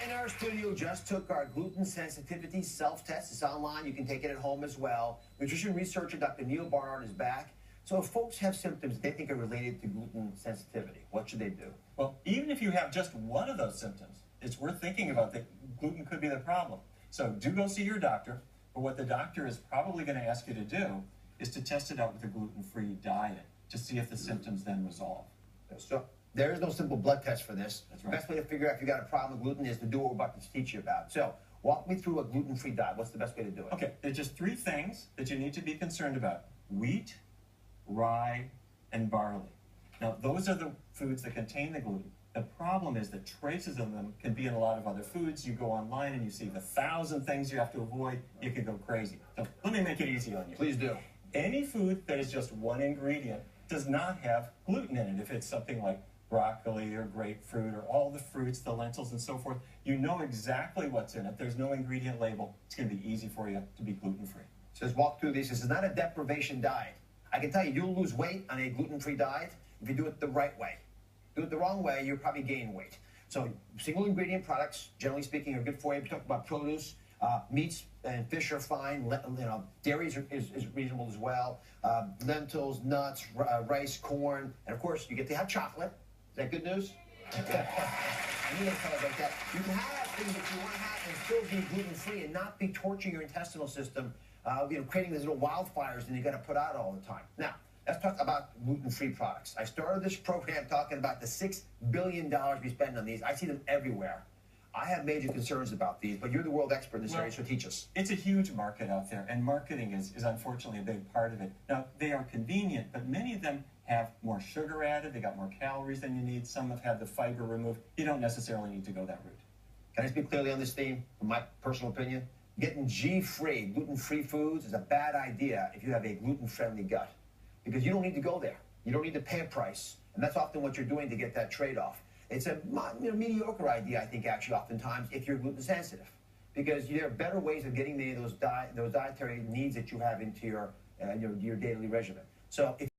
in our studio just took our gluten sensitivity self-test. It's online. You can take it at home as well. Nutrition researcher Dr. Neil Barnard is back. So if folks have symptoms they think are related to gluten sensitivity, what should they do? Well, even if you have just one of those symptoms, it's worth thinking about that gluten could be the problem. So do go see your doctor, but what the doctor is probably going to ask you to do is to test it out with a gluten-free diet to see if the symptoms then resolve. So there is no simple blood test for this. That's right. The best way to figure out if you got a problem with gluten is to do what we're about to teach you about. So walk me through a gluten-free diet. What's the best way to do it? Okay, there's just three things that you need to be concerned about: wheat, rye, and barley. Now, those are the foods that contain the gluten. The problem is that traces of them can be in a lot of other foods. You go online and you see the 1,000 things you have to avoid. You can go crazy. So let me make it easy on you. Please do. Any food that is just one ingredient does not have gluten in it. If it's something like broccoli or grapefruit or all the fruits, the lentils and so forth, you know exactly what's in it. There's no ingredient label. It's going to be easy for you to be gluten-free. So let's walk through these. This is not a deprivation diet. I can tell you, you'll lose weight on a gluten-free diet if you do it the right way. Do it the wrong way, you'll probably gain weight. So single ingredient products, generally speaking, are good for you. We talk about produce, meats and fish are fine. Dairy is reasonable as well. Lentils, nuts, rice, corn, and of course, you get to have chocolate. Is that good news? I need to celebrate that. You can have things that you want to have and still be gluten-free and not be torturing your intestinal system, creating these little wildfires that you got to put out all the time. Now, let's talk about gluten-free products. I started this program talking about the $6 billion we spend on these. I see them everywhere. I have major concerns about these, but you're the world expert in this area, so teach us. It's a huge market out there, and marketing is unfortunately a big part of it. Now, they are convenient, but many of them have more sugar added. They got more calories than you need. Some have had the fiber removed. You don't necessarily need to go that route. Can I speak clearly on this theme, from my personal opinion? Getting G-free, gluten-free foods is a bad idea if you have a gluten-friendly gut, because you don't need to go there. You don't need to pay a price, and that's often what you're doing to get that trade-off. It's a mediocre idea, I think, actually, oftentimes, if you're gluten sensitive, because there are better ways of getting those dietary needs that you have into your daily regimen. So if